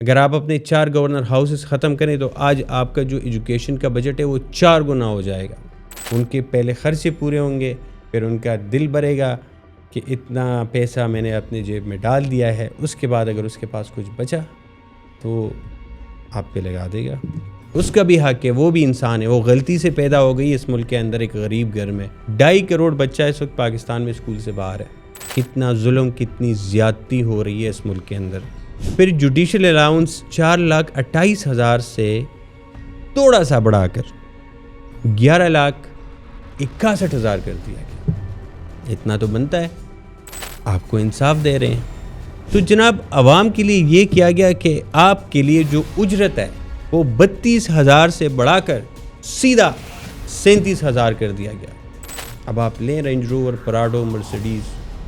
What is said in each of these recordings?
اگر آپ اپنے 4 گورنر ہاؤسز ختم کریں تو آج آپ کا جو ایجوکیشن کا بجٹ ہے وہ 4 گنا ہو جائے گا۔ ان کے پہلے خرچے پورے ہوں گے، پھر ان کا دل بھرے گا کہ اتنا پیسہ میں نے اپنے جیب میں ڈال دیا ہے، اس کے بعد اگر اس کے پاس کچھ بچا تو آپ پہ لگا دے گا۔ اس کا بھی حق ہے، وہ بھی انسان ہے، وہ غلطی سے پیدا ہو گئی اس ملک کے اندر ایک غریب گھر میں۔ 2.5 کروڑ بچہ اس وقت پاکستان میں اسکول سے باہر ہے۔ کتنا ظلم، کتنی زیادتی ہو رہی ہے اس ملک کے اندر۔ پھر جوڈیشل الاؤنس 4,28,000 سے تھوڑا سا بڑھا کر 11,61,000 کر دیا گیا۔ اتنا تو بنتا ہے، آپ کو انصاف دے رہے ہیں۔ تو جناب عوام کے لیے یہ کیا گیا کہ آپ کے لیے جو اجرت ہے وہ 32,000 سے بڑھا کر سیدھا 37,000 کر دیا گیا۔ اب آپ لیں Range Rover, Prado, Mercedes,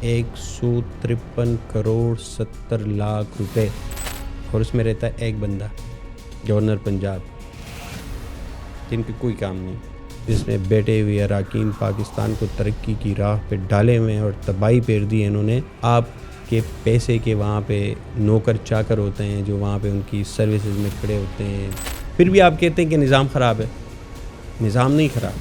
153 crore 70 lakh روپے، اور اس میں رہتا ہے ایک بندہ، گورنر پنجاب، جن کے کوئی کام نہیں، جس میں بیٹے ہوئے اراکین پاکستان کو ترقی کی راہ پہ ڈالے ہوئے ہیں اور تباہی پھیر دی ہے انہوں نے۔ آپ کے پیسے کے وہاں پہ نوکر چاکر ہوتے ہیں جو وہاں پہ ان کی سروسز میں کھڑے ہوتے ہیں، پھر بھی آپ کہتے ہیں کہ نظام خراب ہے۔ نظام نہیں خراب،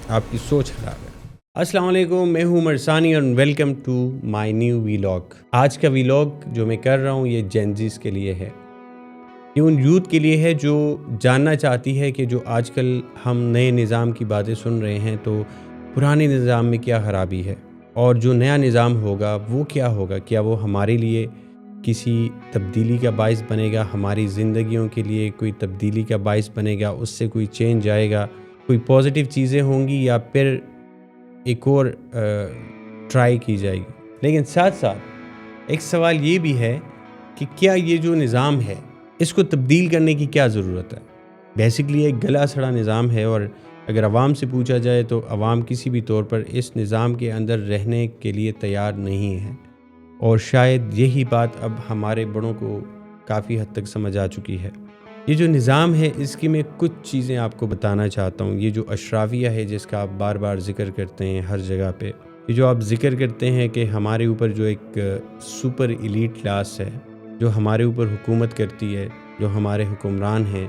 آپ کی سوچ خراب ہے۔ السلام علیکم، میں ہوں مرسانی اور welcome to my new vlog. آج کا ویلاگ جو میں کر رہا ہوں یہ جینزیز کے لیے ہے، یہ ان یوتھ کے لیے ہے جو جاننا چاہتی ہے کہ جو آج کل ہم نئے نظام کی باتیں سن رہے ہیں تو پرانے نظام میں کیا خرابی ہے، اور جو نیا نظام ہوگا وہ کیا ہوگا، کیا وہ ہمارے لیے کسی تبدیلی کا باعث بنے گا، ہماری زندگیوں کے لیے کوئی تبدیلی کا باعث بنے گا، اس سے کوئی چینج آئے گا، کوئی پازیٹیو چیزیں ہوں گی، یا پھر ایک اور ٹرائی کی جائے گی۔ لیکن ساتھ ساتھ ایک سوال یہ بھی ہے کہ کیا یہ جو نظام ہے اس کو تبدیل کرنے کی کیا ضرورت ہے۔ بیسکلی ایک گلا سڑا نظام ہے، اور اگر عوام سے پوچھا جائے تو عوام کسی بھی طور پر اس نظام کے اندر رہنے کے لیے تیار نہیں ہے، اور شاید یہی بات اب ہمارے بڑوں کو کافی حد تک سمجھ آ چکی ہے۔ یہ جو نظام ہے اس کی میں کچھ چیزیں آپ کو بتانا چاہتا ہوں۔ یہ جو اشرافیہ ہے جس کا آپ بار بار ذکر کرتے ہیں ہر جگہ پہ، یہ جو آپ ذکر کرتے ہیں کہ ہمارے اوپر جو ایک سپر ایلیٹ کلاس ہے جو ہمارے اوپر حکومت کرتی ہے، جو ہمارے حکمران ہیں،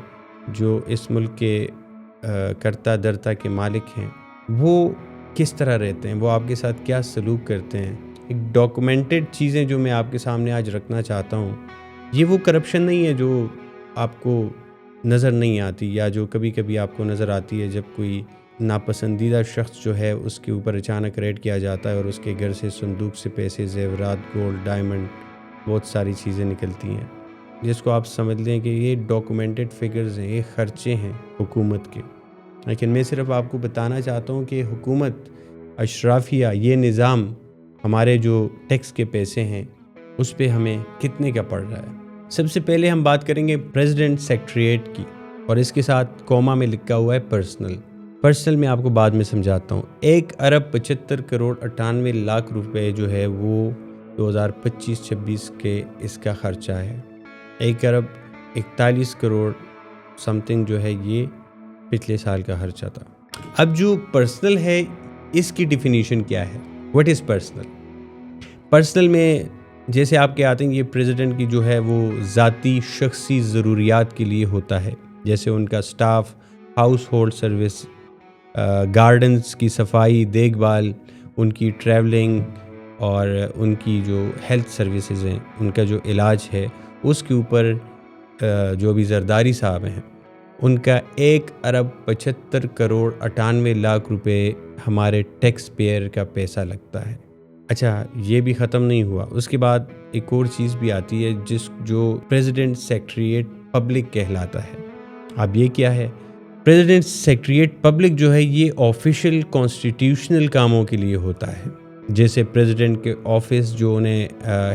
جو اس ملک کے کرتا درتا کے مالک ہیں، وہ کس طرح رہتے ہیں، وہ آپ کے ساتھ کیا سلوک کرتے ہیں۔ ایک ڈاکومنٹڈ چیزیں جو میں آپ کے سامنے آج رکھنا چاہتا ہوں، یہ وہ کرپشن نہیں ہے جو آپ کو نظر نہیں آتی، یا جو کبھی کبھی آپ کو نظر آتی ہے جب کوئی ناپسندیدہ شخص جو ہے اس کے اوپر اچانک ریڈ کیا جاتا ہے اور اس کے گھر سے صندوق سے پیسے، زیورات، گولڈ، ڈائمنڈ، بہت ساری چیزیں نکلتی ہیں، جس کو آپ سمجھ لیں کہ یہ ڈاکومنٹڈ فگرز ہیں، یہ خرچے ہیں حکومت کے۔ لیکن میں صرف آپ کو بتانا چاہتا ہوں کہ حکومت، اشرافیہ، یہ نظام ہمارے جو ٹیکس کے پیسے ہیں اس پہ ہمیں کتنے کا پڑ رہا ہے۔ سب سے پہلے ہم بات کریں گے پریزیڈنٹ سیکریٹریٹ کی، اور اس کے ساتھ کوما میں لکھا ہوا ہے پرسنل میں آپ کو بعد میں سمجھاتا ہوں۔ 1,75 کروڑ 98 لاکھ روپے جو ہے وہ 2025-26 کے اس کا خرچہ ہے۔ 1,41 کروڑ سم تھنگ جو ہے یہ پچھلے سال کا خرچہ تھا۔ اب جو پرسنل ہے اس کی ڈیفینیشن کیا ہے؟ واٹ از پرسنل میں جیسے آپ کے آتے ہیں، یہ پریزیڈنٹ کی جو ہے وہ ذاتی شخصی ضروریات کے لیے ہوتا ہے، جیسے ان کا staff, house hold service, gardens کی صفائی دیکھ بھال، ان کی ٹریولنگ، اور ان کی جو ہیلتھ سروسز ہیں، ان کا جو علاج ہے، اس کے اوپر جو بھی زرداری صاحب ہیں ان کا 1,75 کروڑ 98 لاکھ روپے ہمارے ٹیکس پیئر کا پیسہ لگتا ہے۔ اچھا، یہ بھی ختم نہیں ہوا، اس کے بعد ایک اور چیز بھی آتی ہے جو پریزیڈنٹ سیکریٹریٹ پبلک کہلاتا ہے۔ اب یہ کیا ہے؟ پریزیڈنٹ سیکریٹریٹ پبلک جو ہے یہ آفیشیل کانسٹیٹیوشنل کاموں کے لیے ہوتا ہے، جیسے پریزیڈنٹ کے آفس جو انہیں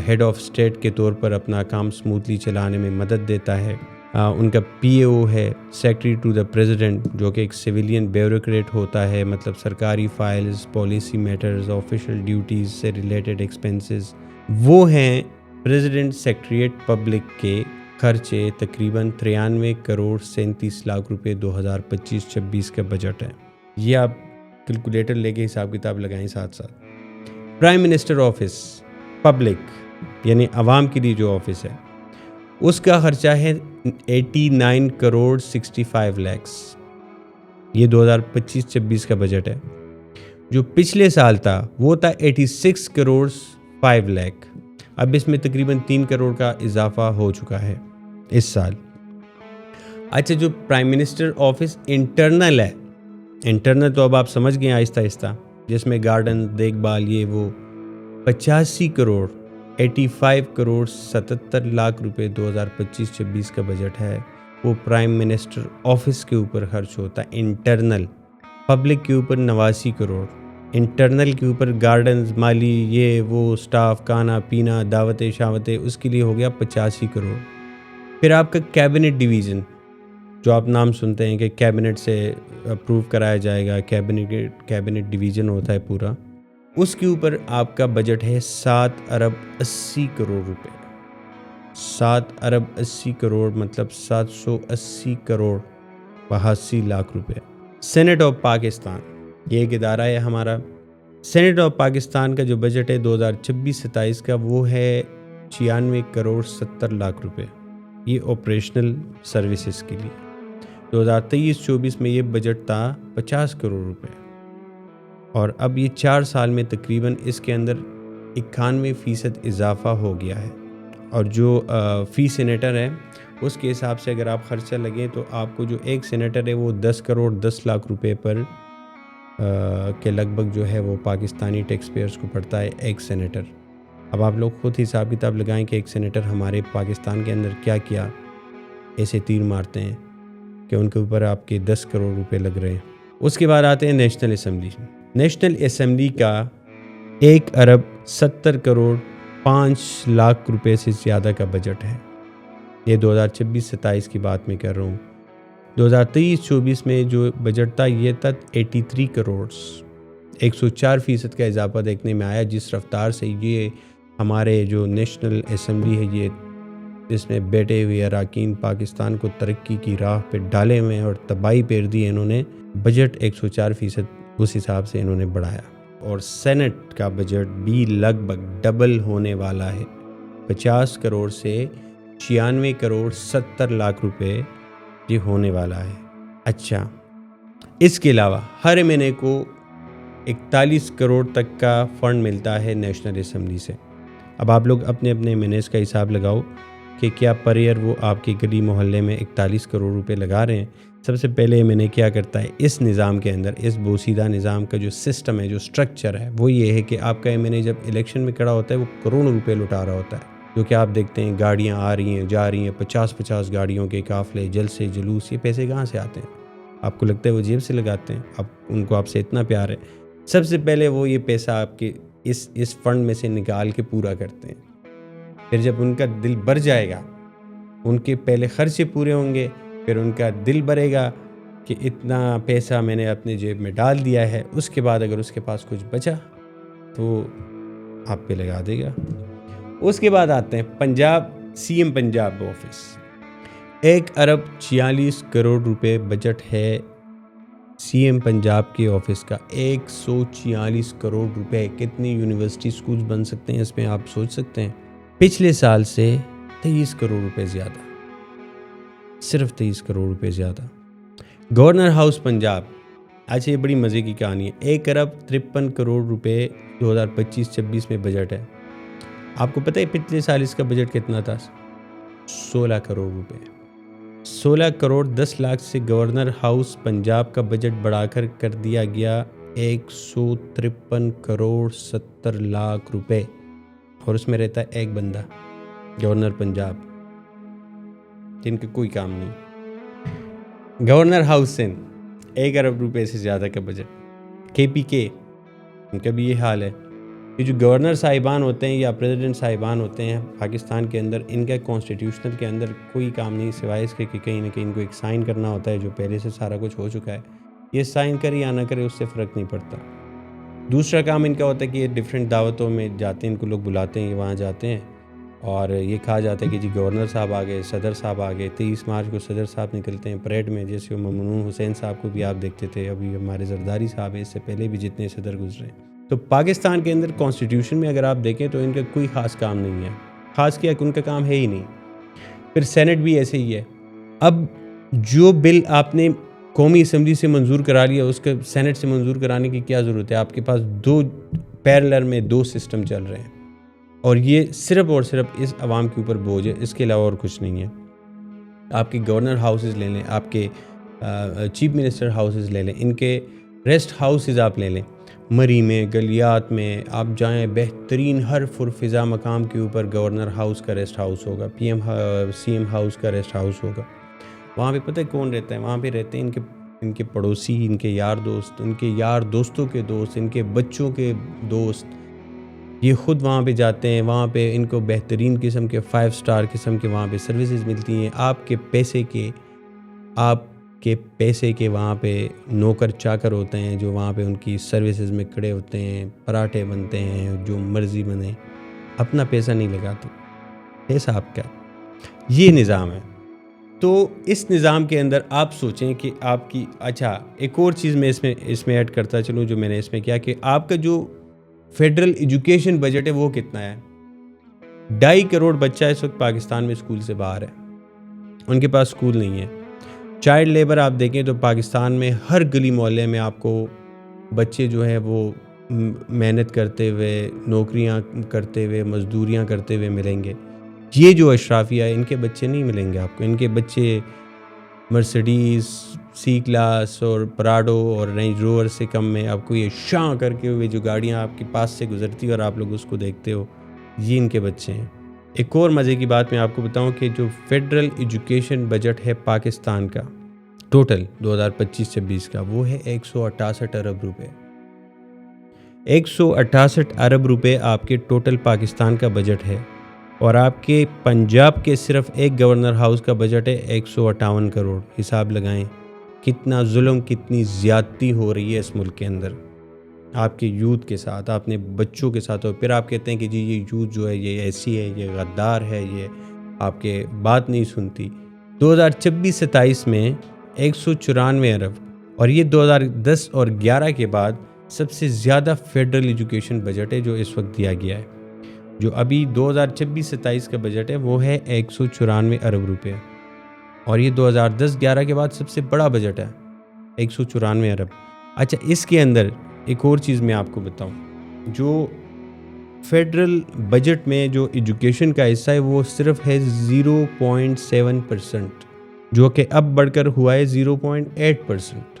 ہیڈ آف اسٹیٹ کے طور پر اپنا کام سموتھلی چلانے میں مدد دیتا ہے۔ ان کا پی اے او ہے، سیکریٹری ٹو دا پریزیڈنٹ، جو کہ ایک سویلین بیوروکریٹ ہوتا ہے، مطلب سرکاری files, policy matters, official duties سے ریلیٹڈ ایکسپنسز، وہ ہیں پریزیڈنٹ سیکریٹریٹ پبلک کے خرچے۔ تقریباً 93 کروڑ 37 لاکھ روپے 2025-26 کا بجٹ ہے۔ یہ آپ کیلکولیٹر لے کے حساب کتاب لگائیں ساتھ ساتھ۔ پرائم منسٹر آفس پبلک، یعنی عوام کے لیے جو آفس ہے، اس کا خرچہ ہے 89 کروڑ 65 لاکھ. یہ 2025-26 کا بجٹ ہے. جو پچھلے سال تھا وہ تھا 86 کروڑ 5 لاکھ. اب اس میں تقریباً 3 کروڑ کا اضافہ ہو چکا ہے اس سال. اچھا، جو پرائم منسٹر آفس انٹرنل ہے، انٹرنل تو اب آپ سمجھ گئے آہستہ آہستہ، جس میں گارڈن دیکھ بھال یہ وہ 85 کروڑ 85 کروڑ 77 لاکھ روپے 2025-26 کا بجٹ ہے. وہ پرائم منسٹر آفس کے اوپر خرچ ہوتا ہے انٹرنل. پبلک کے اوپر 89 کروڑ، انٹرنل کے اوپر گارڈنز، مالی، یہ وہ سٹاف، کھانا پینا، دعوتیں شاوتیں، اس کے لیے ہو گیا 85 کروڑ. پھر آپ کا کیبنٹ ڈویژن، جو آپ نام سنتے ہیں کہ کیبنٹ سے اپروو کرایا جائے گا، کیبنٹ ڈویژن ہوتا ہے پورا، اس کے اوپر آپ کا بجٹ ہے 7 ارب 80 کروڑ روپے. 7 ارب 80 کروڑ مطلب 780 کروڑ 82 لاکھ روپے. سینٹ آف پاکستان، یہ ایک ادارہ ہے ہمارا. سینٹ آف پاکستان کا جو بجٹ ہے 2026-27 کا، وہ ہے 96 کروڑ 70 لاکھ روپے. یہ آپریشنل سروسز کے لیے. 2023-24 میں یہ بجٹ تھا 50 کروڑ روپے، اور اب یہ 4 سال میں تقریباً اس کے اندر 91% اضافہ ہو گیا ہے. اور جو فی سینیٹر ہے اس کے حساب سے اگر آپ خرچہ لگیں تو آپ کو جو ایک سینیٹر ہے وہ 10 کروڑ 10 لاکھ روپے پر کے لگ بھگ جو ہے وہ پاکستانی ٹیکس پیئرز کو پڑتا ہے ایک سینیٹر. اب آپ لوگ خود حساب کتاب لگائیں کہ ایک سینیٹر ہمارے پاکستان کے اندر کیا کیا ایسے تیر مارتے ہیں کہ ان کے اوپر آپ کے 10 کروڑ روپے لگ رہے ہیں. اس کے بعد آتے ہیں نیشنل اسمبلی. نیشنل اسمبلی کا 1 ارب 70 کروڑ 5 لاکھ روپے سے زیادہ کا بجٹ ہے. یہ 2026-27 کی بات میں کر رہا ہوں. 2023-24 میں جو بجٹ تھا یہ تھا 83 کروڑ. 104% کا اضافہ دیکھنے میں آیا. جس رفتار سے یہ ہمارے جو نیشنل اسمبلی ہے، یہ اس میں بیٹھے ہوئے اراکین پاکستان کو ترقی کی راہ پہ ڈالے ہوئے ہیں اور تباہی پھیر دی ہے انہوں نے. بجٹ 104% اس حساب سے انہوں نے بڑھایا. اور سینٹ کا بجٹ بھی لگ بھگ ڈبل ہونے والا ہے. 50 کروڑ سے 96 کروڑ 70 لاکھ روپے یہ ہونے والا ہے. اچھا، اس کے علاوہ ہر مہینے کو 41 کروڑ تک کا فنڈ ملتا ہے نیشنل اسمبلی سے. اب آپ لوگ اپنے اپنے مہینز کا حساب لگاؤ کہ کیا پر ایئر وہ آپ کے گلی محلے میں 41 کروڑ روپے لگا رہے ہیں. سب سے پہلے میں نے کیا کرتا ہے اس نظام کے اندر، اس بوسیدہ نظام کا جو سسٹم ہے، جو سٹرکچر ہے، وہ یہ ہے کہ آپ کا ایم این اے جب الیکشن میں کھڑا ہوتا ہے وہ کروڑوں روپے لٹا رہا ہوتا ہے. جو کہ آپ دیکھتے ہیں گاڑیاں آ رہی ہیں جا رہی ہیں، 50 گاڑیوں کے قافلے، جلسے جلوس. یہ پیسے کہاں سے آتے ہیں؟ آپ کو لگتا ہے وہ جیب سے لگاتے ہیں؟ اب ان کو آپ سے اتنا پیار ہے، سب سے پہلے وہ یہ پیسہ آپ کے اس فنڈ میں سے نکال کے پورا کرتے ہیں. پھر جب ان کا دل بھر جائے گا، ان کے پہلے خرچے پورے ہوں گے، پھر ان کا دل بھرے گا کہ اتنا پیسہ میں نے اپنے جیب میں ڈال دیا ہے. اس کے بعد اگر اس کے پاس کچھ بچا تو آپ پہ لگا دے گا. اس کے بعد آتے ہیں Punjab, C M Punjab office. 1 ارب 46 کروڑ روپے بجٹ ہے سی ایم پنجاب کے آفس کا. 146 کروڑ روپے. کتنی یونیورسٹی سکولز بن سکتے ہیں اس میں آپ سوچ سکتے ہیں. پچھلے سال سے 23 کروڑ روپے زیادہ، صرف 23 کروڑ روپے زیادہ. Governor house Punjab. اچھا، یہ بڑی مزے کی کہانی ہے. 1 ارب 53 کروڑ روپے 2025-26 میں بجٹ ہے. آپ کو پتہ ہے پچھلے سال اس کا بجٹ کتنا تھا؟ 16 کروڑ روپے. 16 کروڑ 10 لاکھ سے گورنر ہاؤس پنجاب کا بجٹ بڑھا کر دیا گیا 153 کروڑ 70 لاکھ روپے. اور اس میں رہتا ہے ایک بندہ، گورنر پنجاب، جن کا کوئی کام نہیں. گورنر ہاؤس سندھ 1 ارب روپے سے زیادہ کا بجٹ. کے پی کے، ان کا بھی یہ حال ہے. یہ جو گورنر صاحبان ہوتے ہیں یا پریزیڈنٹ صاحبان ہوتے ہیں پاکستان کے اندر، ان کا کانسٹیٹیوشنل کے اندر کوئی کام نہیں سوائے اس کے کہ کہیں نہ کہیں ان کو ایک سائن کرنا ہوتا ہے جو پہلے سے سارا کچھ ہو چکا ہے. یہ سائن کرے یا نہ کرے اس سے فرق نہیں پڑتا. دوسرا کام ان کا ہوتا ہے کہ یہ ڈیفرنٹ دعوتوں میں جاتے ہیں، ان کو لوگ بلاتے ہیں، یہ وہاں جاتے ہیں اور یہ کہا جاتا ہے کہ جی گورنر صاحب آ گئے، صدر صاحب آ گئے. 23 مارچ کو صدر صاحب نکلتے ہیں پریڈ میں، جیسے وہ ممنون حسین صاحب کو بھی آپ دیکھتے تھے، ابھی ہمارے زرداری صاحب ہیں، اس سے پہلے بھی جتنے صدر گزرے. تو پاکستان کے اندر کانسٹیٹیوشن میں اگر آپ دیکھیں تو ان کا کوئی خاص کام نہیں ہے. خاص کیا کہ ان کا کام ہے ہی نہیں. پھر سینٹ بھی ایسے ہی ہے. اب جو بل آپ نے قومی اسمبلی سے منظور کرا لیا اس کے سینٹ سے منظور کرانے کی کیا ضرورت ہے؟ آپ کے پاس دو پیرلر میں دو سسٹم چل رہے ہیں اور یہ صرف اور صرف اس عوام کے اوپر بوجھ ہے, اس کے علاوہ اور کچھ نہیں ہے. آپ کے گورنر ہاؤسز لے لیں, آپ کے چیف منسٹر ہاؤسز لے لیں, ان کے ریسٹ ہاؤسز آپ لے لیں, مری میں, گلیات میں آپ جائیں, بہترین ہر فضا مقام کے اوپر گورنر ہاؤس کا ریسٹ ہاؤس ہوگا, سی ایم ہاؤس کا ریسٹ ہاؤس ہوگا. وہاں پہ پتہ ہے کون رہتا ہے؟ وہاں پہ رہتے ہیں ان کے پڑوسی, ان کے یار دوست, ان کے یار دوستوں کے دوست, ان کے بچوں کے دوست. یہ خود وہاں پہ جاتے ہیں, وہاں پہ ان کو بہترین قسم کے 5 اسٹار قسم کے وہاں پہ سروسز ملتی ہیں. آپ کے پیسے کے وہاں پہ نوکر چاکر ہوتے ہیں جو وہاں پہ ان کی سروسز میں کھڑے ہوتے ہیں, پراٹھے بنتے ہیں, جو مرضی بنے, اپنا پیسہ نہیں لگاتے, پیسہ آپ کا. یہ نظام ہے. تو اس نظام کے اندر آپ سوچیں کہ آپ کی, اچھا ایک اور چیز میں اس میں ایڈ کرتا چلوں جو میں نے اس میں کیا, کہ آپ کا جو فیڈرل ایجوکیشن بجٹ ہے وہ کتنا ہے. 2.5 کروڑ بچہ اس وقت پاکستان میں اسکول سے باہر ہے, ان کے پاس اسکول نہیں ہے. چائلڈ لیبر آپ دیکھیں تو پاکستان میں ہر گلی محلے میں آپ کو بچے جو ہے وہ محنت کرتے ہوئے, نوکریاں کرتے ہوئے, مزدوریاں کرتے ہوئے ملیں گے. یہ جو اشرافیہ ہے ان کے بچے نہیں ملیں گے آپ کو. ان کے بچے مرسڈیز سی کلاس اور پراڈو اور رینج روور سے کم میں آپ کو یہ شاں کر کے ہوئے جو گاڑیاں آپ کے پاس سے گزرتی اور آپ لوگ اس کو دیکھتے ہو, یہ ان کے بچے ہیں. ایک اور مزے کی بات میں آپ کو بتاؤں کہ جو فیڈرل ایجوکیشن بجٹ ہے پاکستان کا ٹوٹل 2025-26 کا, وہ ہے 168 ارب روپے. 168 ارب روپے آپ کے ٹوٹل پاکستان کا بجٹ ہے, اور آپ کے پنجاب کے صرف ایک گورنر ہاؤس کا بجٹ ہے 158 کروڑ. حساب لگائیں کتنا ظلم, کتنی زیادتی ہو رہی ہے اس ملک کے اندر آپ کے یوتھ کے ساتھ, اپنے بچوں کے ساتھ. اور پھر آپ کہتے ہیں کہ جی یہ یوتھ جو ہے یہ ایسی ہے, یہ غدار ہے, یہ آپ کے بات نہیں سنتی. 2026-27 میں 194 ارب, اور یہ 2010 اور 11 کے بعد سب سے زیادہ فیڈرل ایجوکیشن بجٹ ہے جو اس وقت دیا گیا ہے. جو ابھی 2026-27 کا بجٹ ہے وہ ہے 194 ارب روپے, اور یہ 2010-11 کے بعد سب سے بڑا بجٹ ہے 194 ارب. اچھا اس کے اندر ایک اور چیز میں آپ کو بتاؤں, جو فیڈرل بجٹ میں جو ایجوکیشن کا حصہ ہے وہ صرف ہے 0.7%, جو کہ اب بڑھ کر ہوا ہے 0.8%.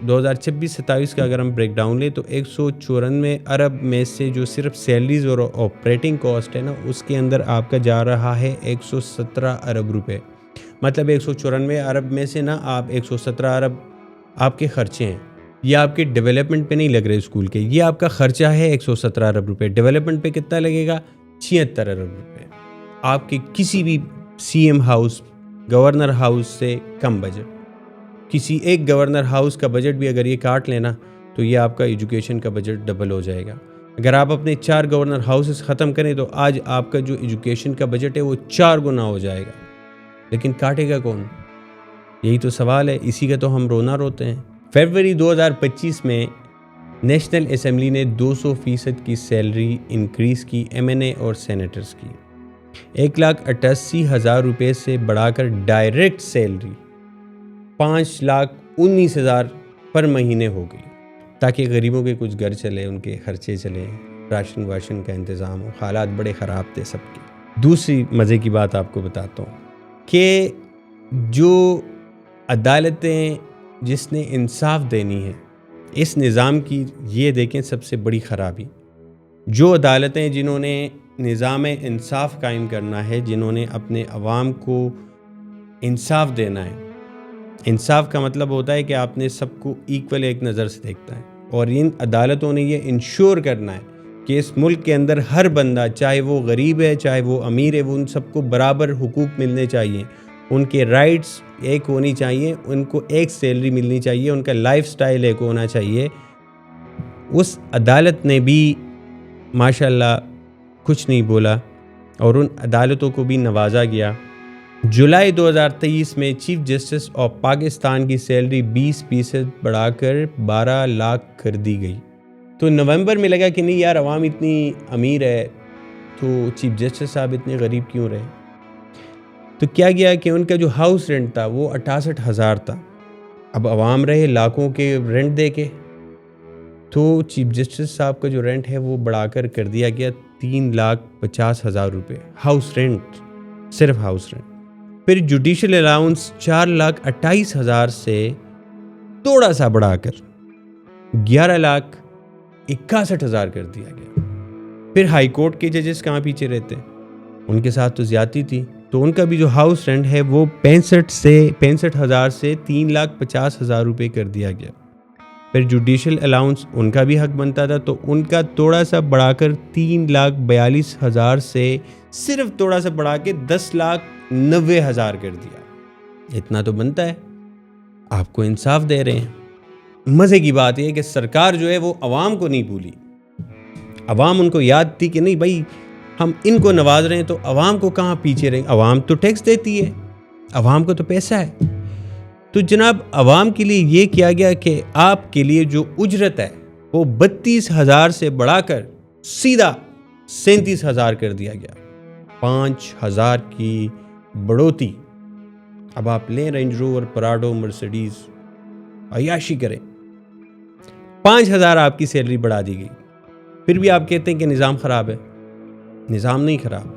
2026-27 کا اگر ہم بریک ڈاؤن لیں تو 194 ارب میں سے جو صرف سیلریز اور آپریٹنگ کاسٹ ہے نا, اس کے اندر آپ کا جا رہا ہے 117 ارب روپے. مطلب 194 ارب میں سے نا آپ 117 ارب آپ کے خرچے ہیں. یہ آپ کے ڈیولپمنٹ پہ نہیں لگ رہے اسکول کے, یہ آپ کا خرچہ ہے 117 ارب روپے. ڈیولپمنٹ پہ کتنا لگے گا؟ 76 ارب روپے. آپ کے کسی بھی C M house, governor house سے کم بجٹ. کسی ایک گورنر ہاؤس کا بجٹ بھی اگر یہ کاٹ لینا تو یہ آپ کا ایجوکیشن کا بجٹ ڈبل ہو جائے گا. اگر آپ اپنے 4 گورنر ہاؤسز ختم کریں تو آج آپ کا جو ایجوکیشن کا بجٹ ہے وہ 4 گنا ہو جائے گا. لیکن کاٹے گا کون؟ یہی تو سوال ہے, اسی کا تو ہم رونا روتے ہیں. فروری 2025 میں نیشنل اسمبلی نے 200% کی سیلری انکریز کی ایم این اے اور سینیٹرز کی. 1,88,000 روپے سے بڑھا کر ڈائریکٹ سیلری 5,19,000 پر مہینے ہو گئی, تاکہ غریبوں کے کچھ گھر چلے, ان کے خرچے چلیں, راشن واشن کا انتظام ہو. حالات بڑے خراب تھے سب کے. دوسری مزے کی بات آپ کو بتاتا ہوں کہ جو عدالتیں جس نے انصاف دینی ہے اس نظام کی, یہ دیکھیں سب سے بڑی خرابی. جو عدالتیں جنہوں نے نظام انصاف قائم کرنا ہے, جنہوں نے اپنے عوام کو انصاف دینا ہے. انصاف کا مطلب ہوتا ہے کہ آپ نے سب کو ایکول ایک نظر سے دیکھتا ہے, اور ان عدالتوں نے یہ انشور کرنا ہے کہ اس ملک کے اندر ہر بندہ, چاہے وہ غریب ہے چاہے وہ امیر ہے, وہ ان سب کو برابر حقوق ملنے چاہیے, ان کے رائٹس ایک ہونی چاہیے, ان کو ایک سیلری ملنی چاہیے, ان کا لائف سٹائل ایک ہونا چاہیے. اس عدالت نے بھی ماشاءاللہ کچھ نہیں بولا اور ان عدالتوں کو بھی نوازا گیا. جولائی 2023 میں چیف جسٹس آف پاکستان کی سیلری 20% بڑھا کر 12 لاکھ کر دی گئی. تو نومبر میں لگا کہ نہیں یار عوام اتنی امیر ہے تو چیف جسٹس صاحب اتنے غریب کیوں رہے. تو کیا گیا کہ ان کا جو ہاؤس رینٹ تھا وہ 68,000 تھا. اب عوام رہے لاکھوں کے رینٹ دے کے، تو چیف جسٹس صاحب کا جو رینٹ ہے وہ بڑھا کر دیا گیا 3,50,000 روپے ہاؤس رینٹ، صرف ہاؤس رینٹ. پھر جوڈیشل الاؤنس 4,28,000 سے تھوڑا سا بڑھا کر 11,61,000 کر دیا گیا. پھر ہائی کورٹ کے ججز کہاں پیچھے رہتے، ان کے ساتھ تو زیادتی تھی، تو ان کا بھی جو ہاؤس رینٹ ہے وہ 65,000 سے 3,50,000 روپے کر دیا گیا. پھر جوڈیشل الاؤنس ان کا بھی حق بنتا تھا، تو ان کا تھوڑا سا بڑھا کر 3,42,000 سے صرف تھوڑا سا بڑھا کے 10,90,000 کر دیا. اتنا تو بنتا ہے، آپ کو انصاف دے رہے ہیں. مزے کی بات یہ ہے کہ سرکار جو ہے وہ عوام کو نہیں بھولی. عوام ان کو یاد تھی کہ نہیں بھائی ہم ان کو نواز رہے ہیں، تو عوام کو کہاں پیچھے رہیں. عوام تو ٹیکس دیتی ہے، عوام کو تو پیسہ ہے. تو جناب عوام کے لیے یہ کیا گیا کہ آپ کے لیے جو اجرت ہے وہ 32,000 سے بڑھا کر سیدھا 37,000 کر دیا گیا. 5,000 کی بڑھوتی. اب آپ لیں رینج روور، پراڈو، مرسیڈیز، عیاشی کریں. 5,000 آپ کی سیلری بڑھا دی گئی. پھر بھی آپ کہتے ہیں کہ نظام خراب ہے. نظام نہیں خراب،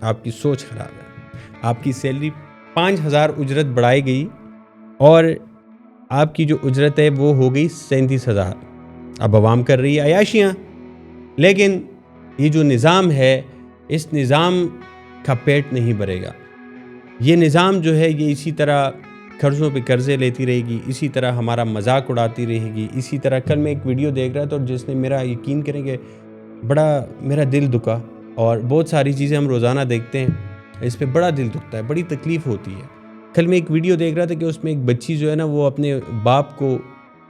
آپ کی سوچ خراب ہے. آپ کی سیلری 5,000 اجرت بڑھائی گئی اور آپ کی جو اجرت ہے وہ ہو گئی 37,000. اب عوام کر رہی ہے عیاشیاں. لیکن یہ جو نظام ہے اس نظام کا پیٹ نہیں بھرے گا. یہ نظام جو ہے یہ اسی طرح قرضوں پہ قرضے لیتی رہے گی، اسی طرح ہمارا مذاق اڑاتی رہے گی. اسی طرح کل میں ایک ویڈیو دیکھ رہا تھا اور جس نے میرا یقین کریں کہ بڑا میرا دل دکھا. اور بہت ساری چیزیں ہم روزانہ دیکھتے ہیں، اس پہ بڑا دل دکھتا ہے، بڑی تکلیف ہوتی ہے. کل میں ایک ویڈیو دیکھ رہا تھا کہ اس میں ایک بچی جو ہے نا وہ اپنے باپ کو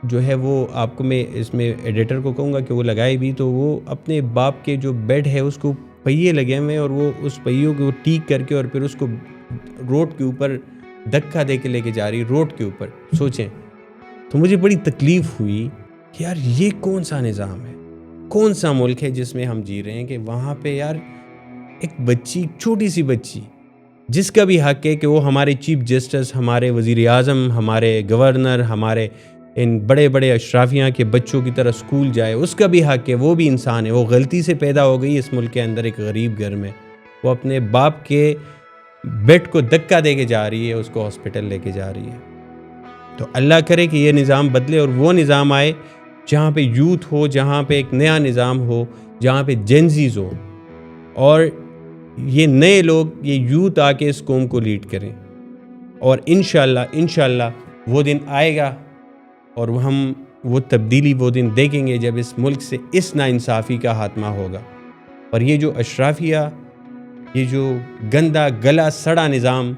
جو ہے وہ آپ کو میں اس میں ایڈیٹر کو کہوں گا کہ وہ لگائے بھی، تو وہ اپنے باپ کے جو بیڈ ہے اس کو پہیے لگے ہوئے اور وہ اس پہیوں کو ٹھیک کر کے اور پھر اس کو روڈ کے اوپر دھکا دے کے لے کے جا رہی روڈ کے اوپر. سوچیں. تو مجھے بڑی تکلیف ہوئی کہ یار یہ کون سا نظام ہے، کون سا ملک ہے جس میں ہم جی رہے ہیں کہ وہاں پہ یار ایک بچی، چھوٹی سی بچی جس کا بھی حق ہے کہ وہ ہمارے چیف جسٹس، ہمارے وزیر اعظم، ہمارے گورنر، ہمارے ان بڑے بڑے اشرافیہ کے بچوں کی طرح اسکول جائے، اس کا بھی حق ہے. وہ بھی انسان ہے. وہ غلطی سے پیدا ہو گئی اس ملک کے اندر ایک غریب گھر میں. وہ اپنے باپ کے بیڈ کو دھکا دے کے جا رہی ہے، اس کو ہاسپٹل لے کے جا رہی ہے. تو اللہ کرے کہ یہ نظام بدلے اور وہ نظام آئے جہاں پہ یوتھ ہو، جہاں پہ ایک نیا نظام ہو، جہاں پہ جینزیز ہو اور یہ نئے لوگ، یہ یوتھ آ کے اس قوم کو لیڈ کریں. اور انشاءاللہ وہ دن آئے گا اور ہم وہ تبدیلی وہ دن دیکھیں گے جب اس ملک سے اس ناانصافی کا خاتمہ ہوگا. اور یہ جو اشرافیہ، یہ جو گندا گلا سڑا نظام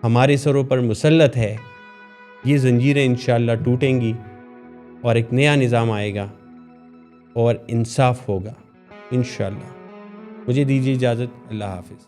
ہمارے سروں پر مسلط ہے، یہ زنجیریں انشاءاللہ ٹوٹیں گی اور ایک نیا نظام آئے گا اور انصاف ہوگا انشاءاللہ. مجھے دیجیے اجازت. اللہ حافظ.